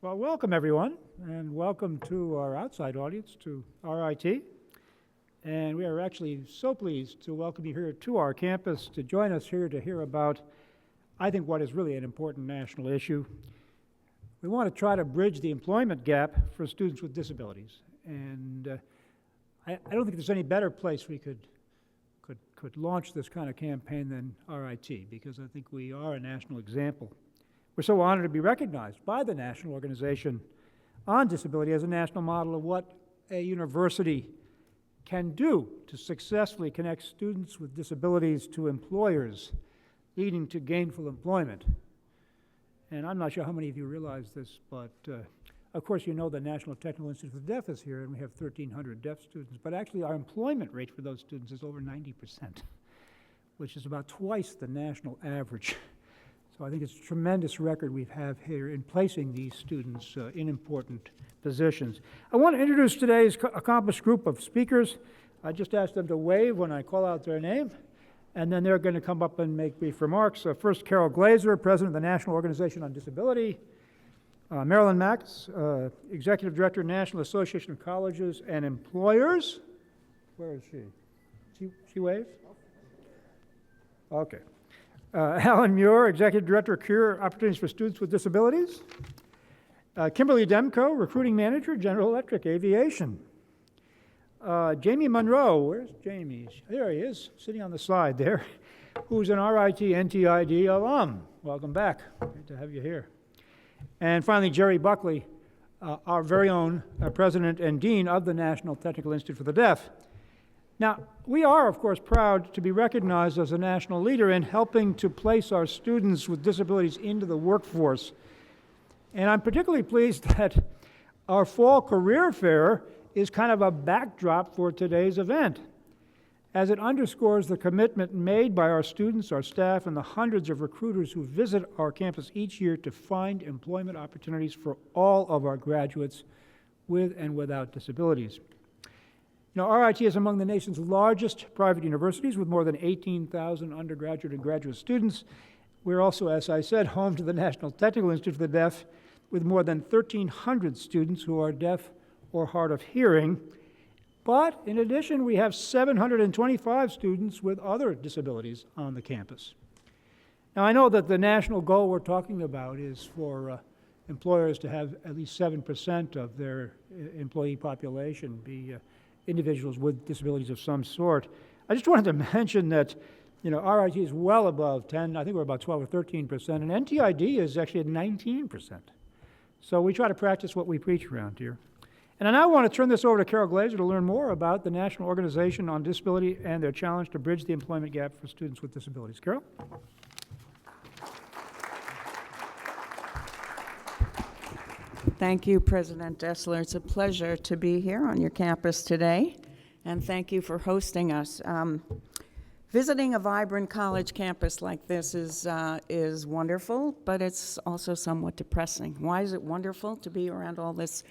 Well, welcome everyone, and welcome to our outside audience, to RIT. And we are actually so pleased to welcome you here to our campus to join us here to hear about, I think, what is really an important national issue. We want to try to bridge the employment gap for students with disabilities. And I don't think there's any better place we could launch this kind of campaign than RIT, because I think we are a national example. We're so honored to be recognized by the National Organization on Disability as a national model of what a university can do to successfully connect students with disabilities to employers, leading to gainful employment. And I'm not sure how many of you realize this, but of course you know the National Technical Institute of the Deaf is here, and we have 1,300 deaf students, but actually our employment rate for those students is over 90%, which is about twice the national average. So I think it's a tremendous record we have here in placing these students in important positions. I want to introduce today's accomplished group of speakers. I just asked them to wave when I call out their name, and then they're going to come up and make brief remarks. First, Carol Glazer, President of the National Organization on Disability. Marilyn Max, Executive Director, National Association of Colleges and Employers. Where is she? She waved? Okay. Alan Muir, Executive Director of Career Opportunities for Students with Disabilities. Kimberly Demko, Recruiting Manager, General Electric Aviation. Jamie Monroe, where's Jamie? There he is, sitting on the side there, who's an RIT NTID alum. Welcome back, great to have you here. And finally, Jerry Buckley, our very own President and Dean of the National Technical Institute for the Deaf. Now, we are, of course, proud to be recognized as a national leader in helping to place our students with disabilities into the workforce. And I'm particularly pleased that our fall career fair is kind of a backdrop for today's event, as it underscores the commitment made by our students, our staff, and the hundreds of recruiters who visit our campus each year to find employment opportunities for all of our graduates with and without disabilities. Now, RIT is among the nation's largest private universities with more than 18,000 undergraduate and graduate students. We're also, as I said, home to the National Technical Institute for the Deaf with more than 1,300 students who are deaf or hard of hearing. But in addition, we have 725 students with other disabilities on the campus. Now, I know that the national goal we're talking about is for employers to have at least 7% of their employee population be individuals with disabilities of some sort. I just wanted to mention that, RIT is well above 10. I think we're about 12 or 13%, and NTID is actually at 19%. So we try to practice what we preach around here. And I now want to turn this over to Carol Glazer to learn more about the National Organization on Disability and their challenge to bridge the employment gap for students with disabilities. Carol? Thank you, President Dessler. It's a pleasure to be here on your campus today, and thank you for hosting us. Visiting a vibrant college campus like this is wonderful, but it's also somewhat depressing. Why is it wonderful to be around all this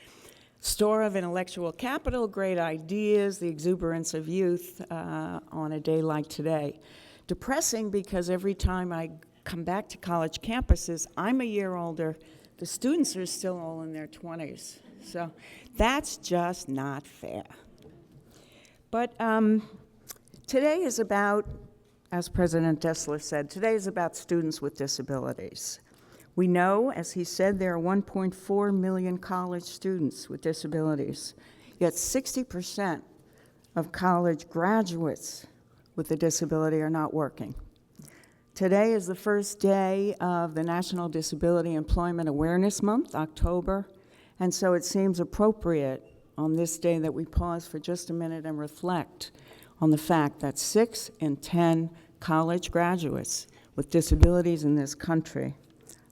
store of intellectual capital, great ideas, the exuberance of youth on a day like today? Depressing because every time I come back to college campuses, I'm a year older. The students are still all in their 20s. So that's just not fair. But today is about, as President Dessler said, today is about students with disabilities. We know, as he said, there are 1.4 million college students with disabilities, yet 60% of college graduates with a disability are not working. Today is the first day of the National Disability Employment Awareness Month, October, and so it seems appropriate on this day that we pause for just a minute and reflect on the fact that 6 in 10 college graduates with disabilities in this country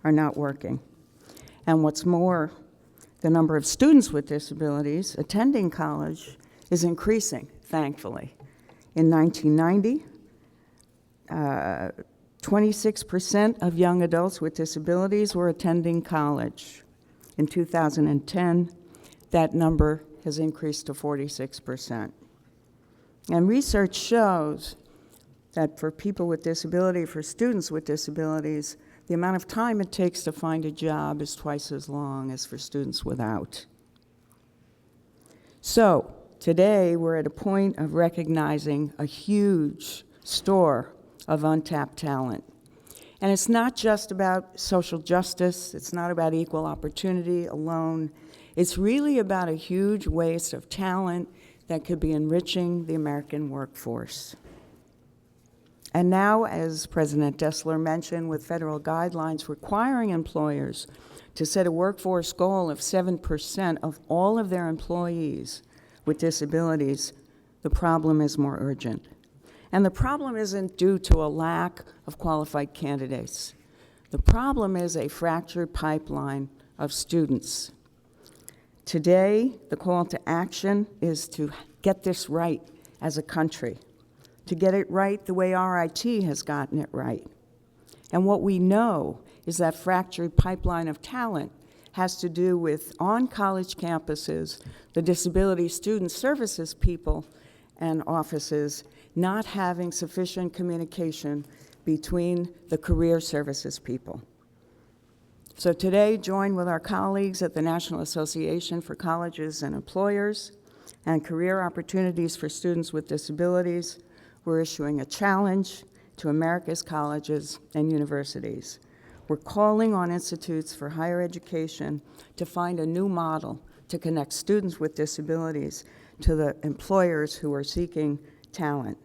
are not working. And what's more, the number of students with disabilities attending college is increasing, thankfully. In 1990, 26% of young adults with disabilities were attending college. In 2010, that number has increased to 46%. And research shows that for people with disability, for students with disabilities, the amount of time it takes to find a job is twice as long as for students without. So today we're at a point of recognizing a huge store of untapped talent. And it's not just about social justice, it's not about equal opportunity alone. It's really about a huge waste of talent that could be enriching the American workforce. And now, as President Dessler mentioned, with federal guidelines requiring employers to set a workforce goal of 7% of all of their employees with disabilities, the problem is more urgent. And the problem isn't due to a lack of qualified candidates. The problem is a fractured pipeline of students. Today, the call to action is to get this right as a country, to get it right the way RIT has gotten it right. And what we know is that fractured pipeline of talent has to do with, on college campuses, the disability student services people and offices not having sufficient communication between the career services people. So today, join with our colleagues at the National Association for Colleges and Employers and Career Opportunities for Students with Disabilities. We're issuing a challenge to America's colleges and universities. We're calling on institutes for higher education to find a new model to connect students with disabilities to the employers who are seeking talent.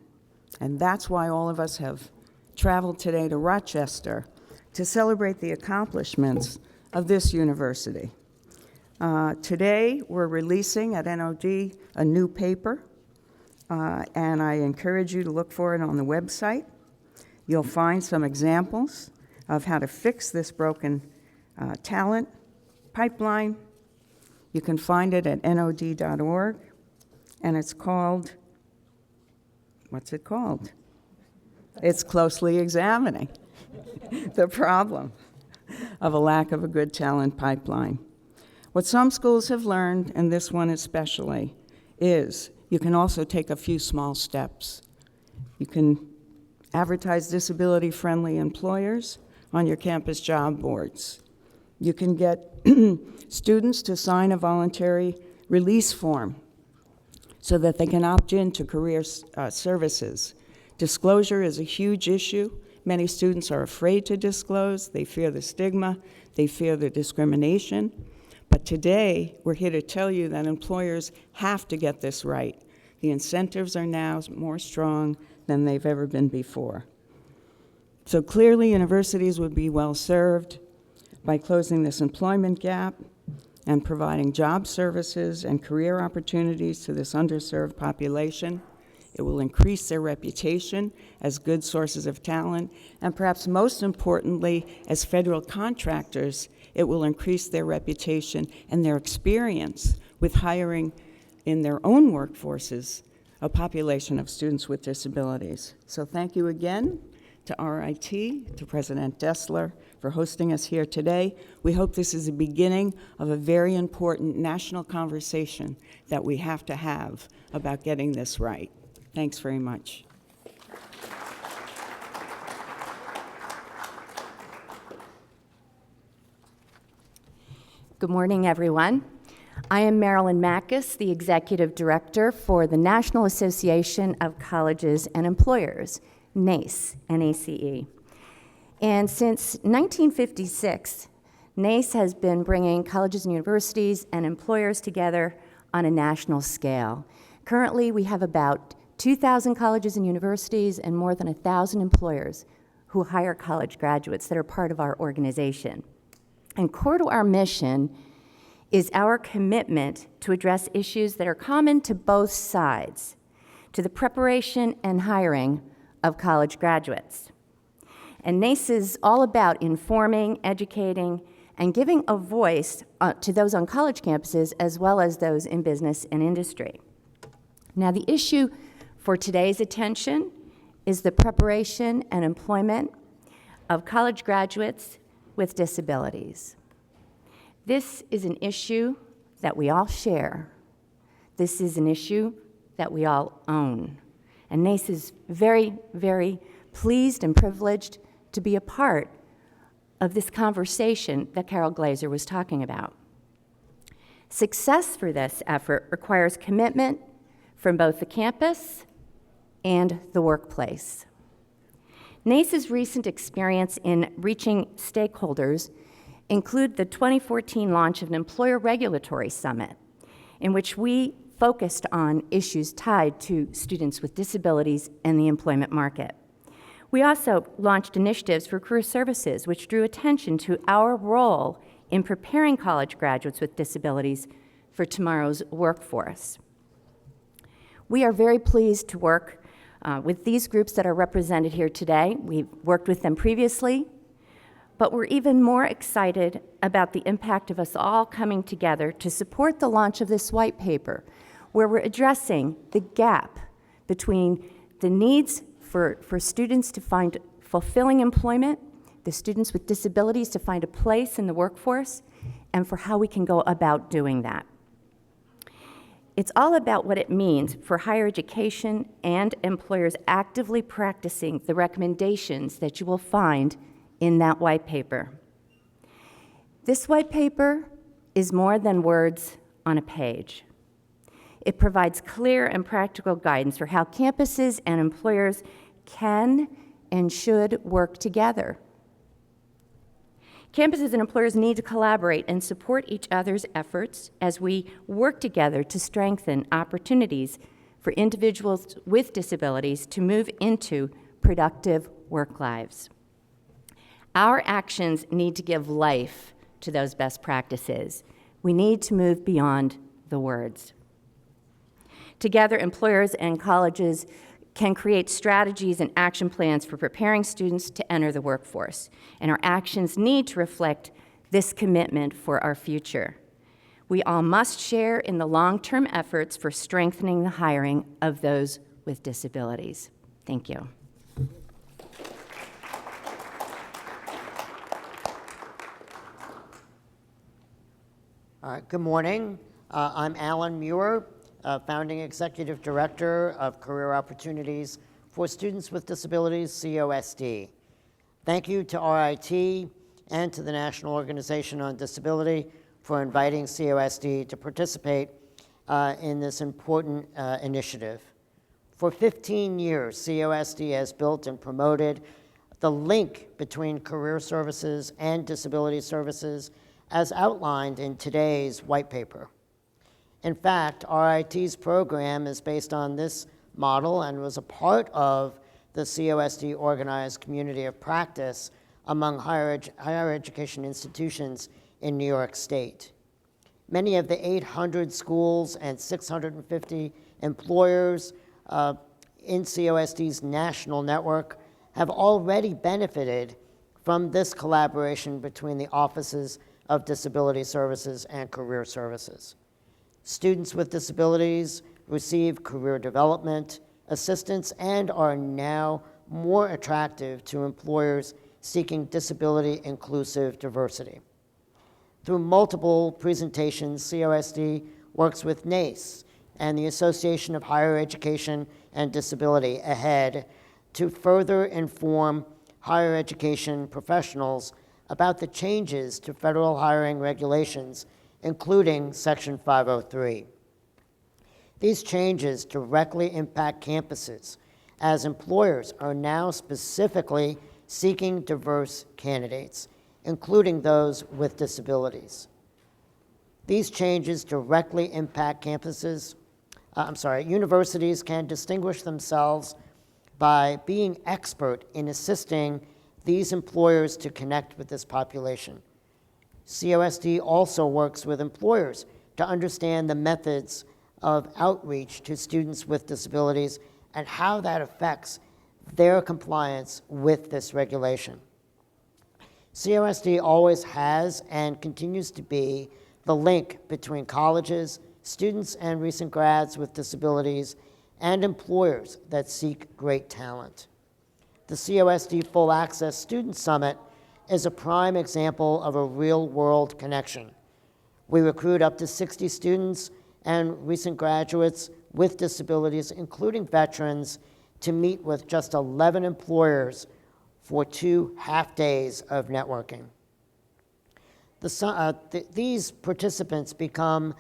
And that's why all of us have traveled today to Rochester to celebrate the accomplishments of this university. Today, we're releasing at NOD a new paper, and I encourage you to look for it on the website. You'll find some examples of how to fix this broken talent pipeline. You can find it at nod.org, and it's called, what's it called? It's Closely Examining the Problem of a Lack of a Good Talent Pipeline. What some schools have learned, and this one especially, is you can also take a few small steps. You can advertise disability-friendly employers on your campus job boards. You can get students to sign a voluntary release form so that they can opt in to career services. Disclosure is a huge issue. Many students are afraid to disclose. They fear the stigma. They fear the discrimination. But today, we're here to tell you that employers have to get this right. The incentives are now more strong than they've ever been before. So clearly, universities would be well served by closing this employment gap and providing job services and career opportunities to this underserved population. It will increase their reputation as good sources of talent, and perhaps most importantly, as federal contractors, it will increase their reputation and their experience with hiring in their own workforces a population of students with disabilities. So thank you again to RIT, to President Dessler, for hosting us here today. We hope this is the beginning of a very important national conversation that we have to have about getting this right. Thanks very much. Good morning, everyone. I am Marilyn Mackis, the Executive Director for the National Association of Colleges and Employers, NACE, N-A-C-E. And since 1956, NACE has been bringing colleges and universities and employers together on a national scale. Currently, we have about 2,000 colleges and universities and more than 1,000 employers who hire college graduates that are part of our organization. And core to our mission is our commitment to address issues that are common to both sides, to the preparation and hiring of college graduates. And NACE is all about informing, educating, and giving a voice to those on college campuses as well as those in business and industry. Now, the issue for today's attention is the preparation and employment of college graduates with disabilities. This is an issue that we all share. This is an issue that we all own. And NACE is very, very pleased and privileged to be a part of this conversation that Carol Glazer was talking about. Success for this effort requires commitment from both the campus and the workplace. NACE's recent experience in reaching stakeholders include the 2014 launch of an employer regulatory summit, in which we focused on issues tied to students with disabilities and the employment market. We also launched initiatives for career services, which drew attention to our role in preparing college graduates with disabilities for tomorrow's workforce. We are very pleased to work with these groups that are represented here today. We've worked with them previously, but we're even more excited about the impact of us all coming together to support the launch of this white paper, where we're addressing the gap between the needs for students to find fulfilling employment, the students with disabilities to find a place in the workforce, and for how we can go about doing that. It's all about what it means for higher education and employers actively practicing the recommendations that you will find in that white paper. This white paper is more than words on a page. It provides clear and practical guidance for how campuses and employers can and should work together. Campuses and employers need to collaborate and support each other's efforts as we work together to strengthen opportunities for individuals with disabilities to move into productive work lives. Our actions need to give life to those best practices. We need to move beyond the words. Together, employers and colleges can create strategies and action plans for preparing students to enter the workforce, and our actions need to reflect this commitment for our future. We all must share in the long-term efforts for strengthening the hiring of those with disabilities. Thank you. All right, good morning. I'm Alan Muir, Founding Executive Director of Career Opportunities for Students with Disabilities, COSD. Thank you to RIT and to the National Organization on Disability for inviting COSD to participate in this important initiative. For 15 years, COSD has built and promoted the link between career services and disability services as outlined in today's white paper. In fact, RIT's program is based on this model and was a part of the COSD organized community of practice among higher education institutions in New York State. Many of the 800 schools and 650 employers in COSD's national network have already benefited from this collaboration between the offices of disability services and career services. Students with disabilities receive career development assistance and are now more attractive to employers seeking disability-inclusive diversity. Through multiple presentations, COSD works with NACE and the Association of Higher Education and Disability, AHEAD, to further inform higher education professionals about the changes to federal hiring regulations, including Section 503. These changes directly impact campuses, as employers are now specifically seeking diverse candidates, including those with disabilities. These changes directly impact campuses. Universities can distinguish themselves by being expert in assisting these employers to connect with this population. COSD also works with employers to understand the methods of outreach to students with disabilities and how that affects their compliance with this regulation. COSD always has and continues to be the link between colleges, students and recent grads with disabilities, and employers that seek great talent. The COSD Full Access Student Summit is a prime example of a real-world connection. We recruit up to 60 students and recent graduates with disabilities, including veterans, to meet with just 11 employers for 2 half-days of networking. These participants become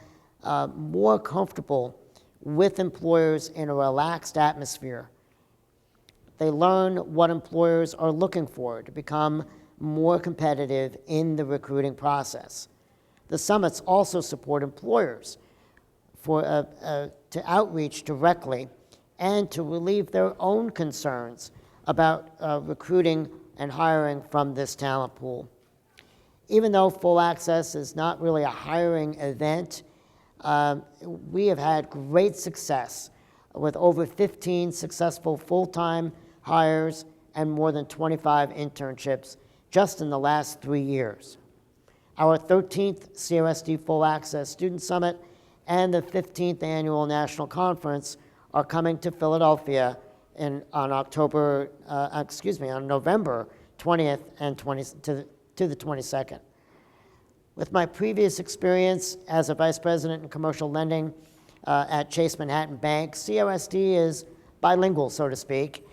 more comfortable with employers in a relaxed atmosphere. They learn what employers are looking for to become more competitive in the recruiting process. The summits also support employers to outreach directly and to relieve their own concerns about recruiting and hiring from this talent pool. Even though Full Access is not really a hiring event, we have had great success with over 15 successful full-time hires and more than 25 internships just in the last 3 years. Our 13th COSD Full Access Student Summit and the 15th Annual National Conference are coming to Philadelphia on November 20th and to the 22nd. With my previous experience as a vice president in commercial lending at Chase Manhattan Bank, COSD is bilingual, so to speak,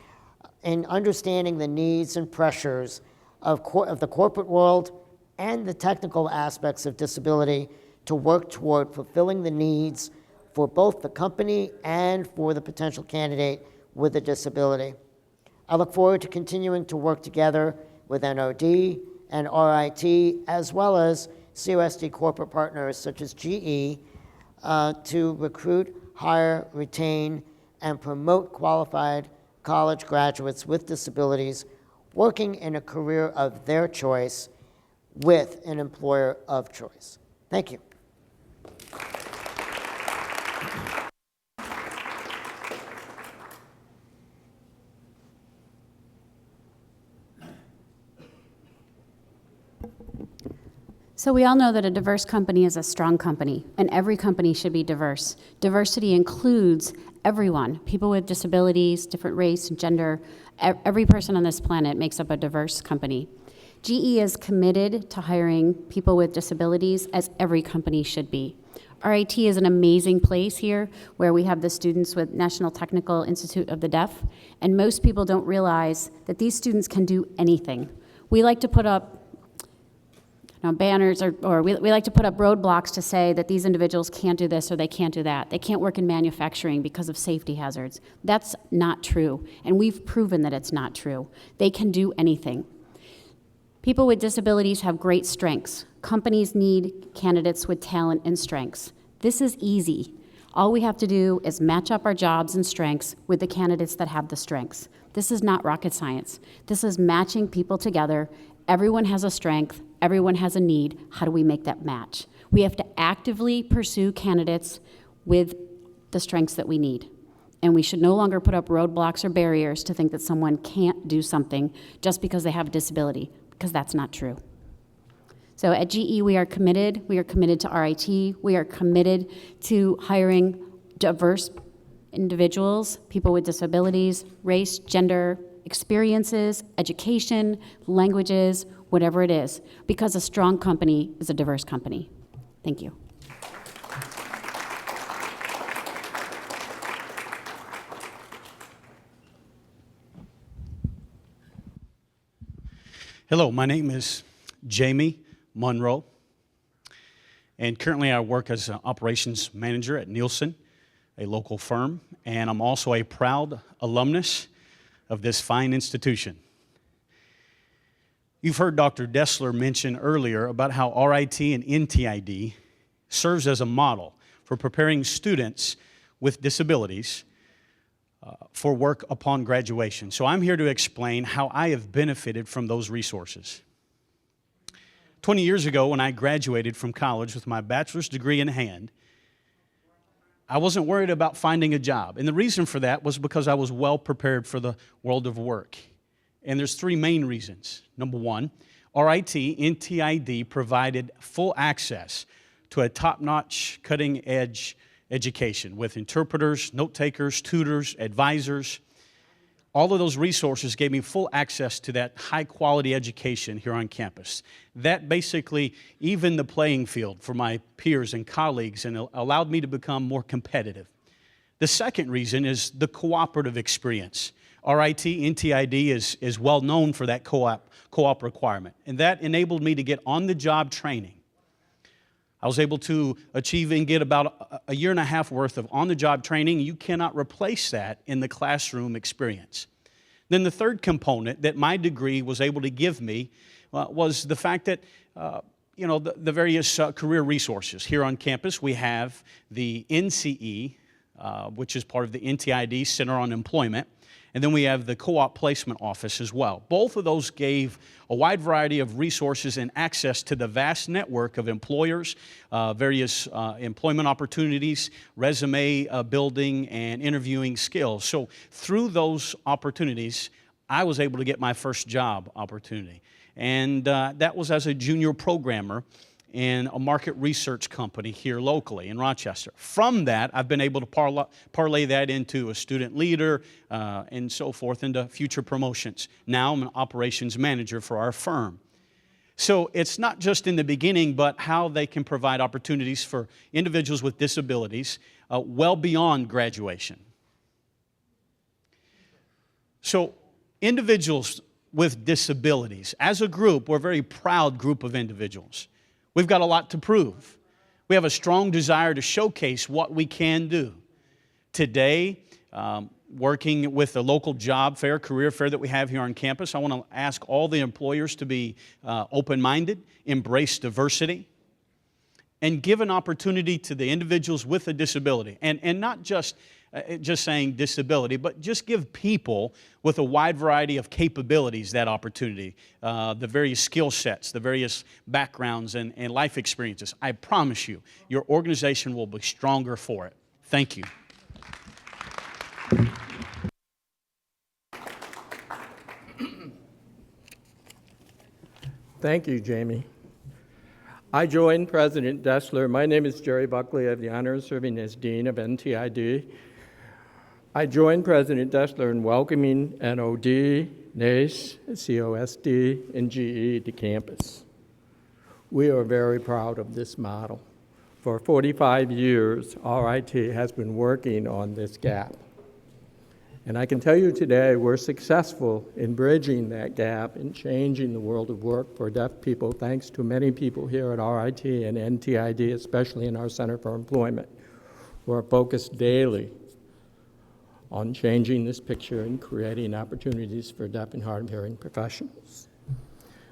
in understanding the needs and pressures of the corporate world and the technical aspects of disability to work toward fulfilling the needs for both the company and for the potential candidate with a disability. I look forward to continuing to work together with NOD and RIT, as well as COSD corporate partners such as GE, to recruit, hire, retain, and promote qualified college graduates with disabilities working in a career of their choice with an employer of choice. Thank you. So we all know that a diverse company is a strong company, and every company should be diverse. Diversity includes everyone, people with disabilities, different race, gender. Every person on this planet makes up a diverse company. GE is committed to hiring people with disabilities, as every company should be. RIT is an amazing place here where we have the students with National Technical Institute of the Deaf, and most people don't realize that these students can do anything. We like to put up banners, or we like to put up roadblocks to say that these individuals can't do this or they can't do that. They can't work in manufacturing because of safety hazards. That's not true, and we've proven that it's not true. They can do anything. People with disabilities have great strengths. Companies need candidates with talent and strengths. This is easy. All we have to do is match up our jobs and strengths with the candidates that have the strengths. This is not rocket science. This is matching people together. Everyone has a strength. Everyone has a need. How do we make that match? We have to actively pursue candidates with the strengths that we need. And we should no longer put up roadblocks or barriers to think that someone can't do something just because they have a disability, because that's not true. So at GE, we are committed. We are committed to RIT. We are committed to hiring diverse individuals, people with disabilities, race, gender, experiences, education, languages, whatever it is, because a strong company is a diverse company. Thank you. Hello, my name is Jamie Monroe, and currently I work as an operations manager at Nielsen, a local firm, and I'm also a proud alumnus of this fine institution. You've heard Dr. Dessler mention earlier about how RIT and NTID serves as a model for preparing students with disabilities for work upon graduation. So I'm here to explain how I have benefited from those resources. 20 years ago, when I graduated from college with my bachelor's degree in hand, I wasn't worried about finding a job. And the reason for that was because I was well prepared for the world of work. And there's 3 main reasons. Number 1, RIT, NTID provided full access to a top-notch, cutting-edge education with interpreters, note-takers, tutors, advisors. All of those resources gave me full access to that high-quality education here on campus. That basically evened the playing field for my peers and colleagues and allowed me to become more competitive. The second reason is the cooperative experience. RIT, NTID is well known for that co-op requirement. And that enabled me to get on-the-job training. I was able to achieve and get about a year and a half worth of on-the-job training. You cannot replace that in the classroom experience. Then the third component that my degree was able to give me was the fact that, the various career resources. Here on campus, we have the NCE, which is part of the NTID Center on Employment, and then we have the Co-op Placement Office as well. Both of those gave a wide variety of resources and access to the vast network of employers, various employment opportunities, resume building, and interviewing skills. So through those opportunities, I was able to get my first job opportunity. And that was as a junior programmer in a market research company here locally in Rochester. From that, I've been able to parlay that into a student leader and so forth into future promotions. Now I'm an operations manager for our firm. So it's not just in the beginning, but how they can provide opportunities for individuals with disabilities well beyond graduation. So individuals with disabilities, as a group, we're a very proud group of individuals. We've got a lot to prove. We have a strong desire to showcase what we can do. Today, working with the local job fair, career fair that we have here on campus, I want to ask all the employers to be open-minded, embrace diversity, and give an opportunity to the individuals with a disability. And not just saying disability, but just give people with a wide variety of capabilities that opportunity, the various skill sets, the various backgrounds and life experiences. I promise you, your organization will be stronger for it. Thank you. Thank you, Jamie. I joined President Dessler. My name is Jerry Buckley. I have the honor of serving as Dean of NTID. I joined President Dessler in welcoming NOD, NACE, COSD, and GE to campus. We are very proud of this model. For 45 years, RIT has been working on this gap. And I can tell you today we're successful in bridging that gap and changing the world of work for deaf people, thanks to many people here at RIT and NTID, especially in our Center for Employment. We're focused daily on changing this picture and creating opportunities for deaf and hard of hearing professionals.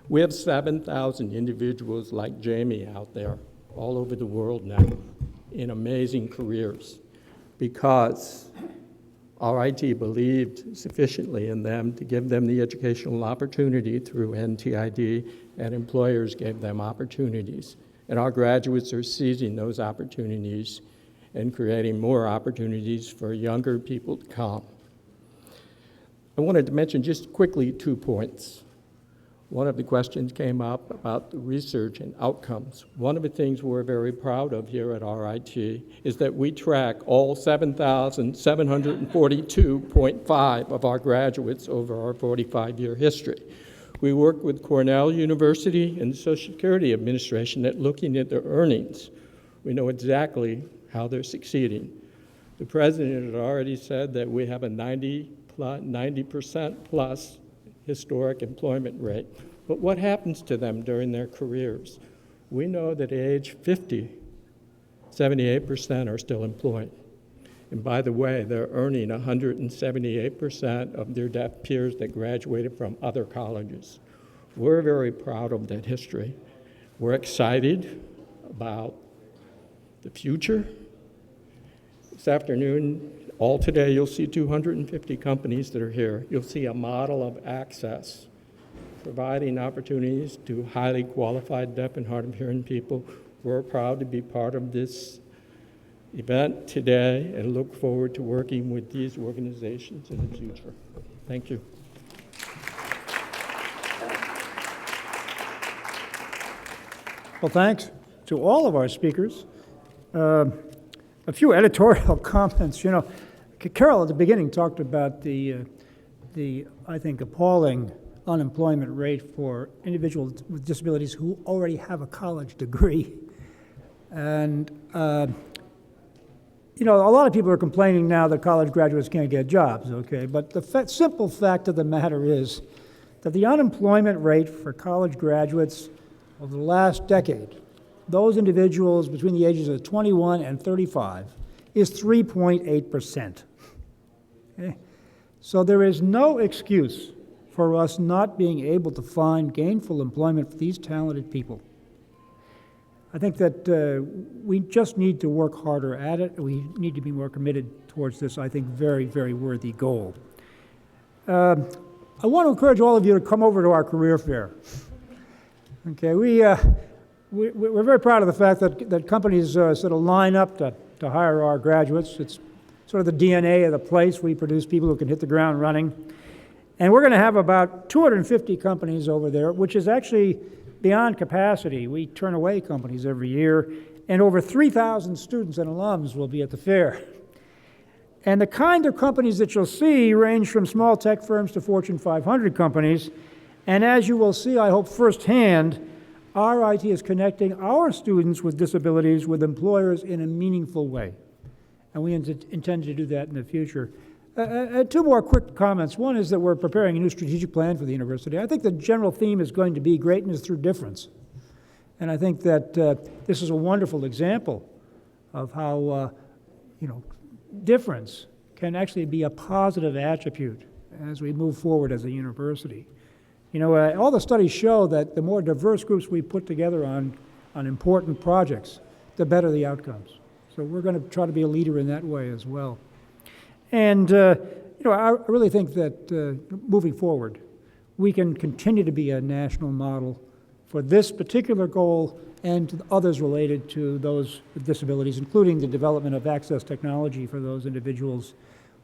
We have 7,000 individuals like Jamie out there all over the world now in amazing careers because RIT believed sufficiently in them to give them the educational opportunity through NTID, and employers gave them opportunities. And our graduates are seizing those opportunities and creating more opportunities for younger people to come. I wanted to mention just quickly 2 points. One of the questions came up about the research and outcomes. One of the things we're very proud of here at RIT is that we track all 7,742.5 of our graduates over our 45-year history. We work with Cornell University and the Social Security Administration at looking at their earnings. We know exactly how they're succeeding. The president had already said that we have a 90% plus historic employment rate. But what happens to them during their careers? We know that at age 50, 78% are still employed. And by the way, they're earning 178% of their deaf peers that graduated from other colleges. We're very proud of that history. We're excited about the future. This afternoon, all today, you'll see 250 companies that are here. You'll see a model of access, providing opportunities to highly qualified deaf and hard of hearing people. We're proud to be part of this event today and look forward to working with these organizations in the future. Thank you. Well, thanks to all of our speakers. A few editorial comments. You know, Carol at the beginning talked about the I think, appalling unemployment rate for individuals with disabilities who already have a college degree. And you know, a lot of people are complaining now that college graduates can't get jobs, okay? But the simple fact of the matter is that the unemployment rate for college graduates over the last decade, those individuals between the ages of 21 and 35, is 3.8%. Okay? So there is no excuse for us not being able to find gainful employment for these talented people. I think that we just need to work harder at it. We need to be more committed towards this, I think, very, very worthy goal. I want to encourage all of you to come over to our career fair. Okay, we're very proud of the fact that companies sort of line up to hire our graduates. It's sort of the DNA of the place. We produce people who can hit the ground running. And we're going to have about 250 companies over there, which is actually beyond capacity. We turn away companies every year, and over 3,000 students and alums will be at the fair. And the kind of companies that you'll see range from small tech firms to Fortune 500 companies. And as you will see, I hope firsthand, RIT is connecting our students with disabilities with employers in a meaningful way. And we intend to do that in the future. Two more quick comments. One is that we're preparing a new strategic plan for the university. I think the general theme is going to be greatness through difference. And I think that this is a wonderful example of how, difference can actually be a positive attribute as we move forward as a university. You know, all the studies show that the more diverse groups we put together on important projects, the better the outcomes. So we're going to try to be a leader in that way as well. And, I really think that moving forward, we can continue to be a national model for this particular goal and to others related to those with disabilities, including the development of access technology for those individuals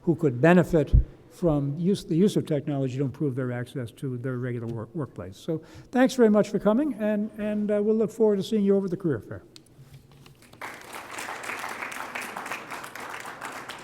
who could benefit from the use of technology to improve their access to their regular workplace. So thanks very much for coming, and we'll look forward to seeing you over the career fair.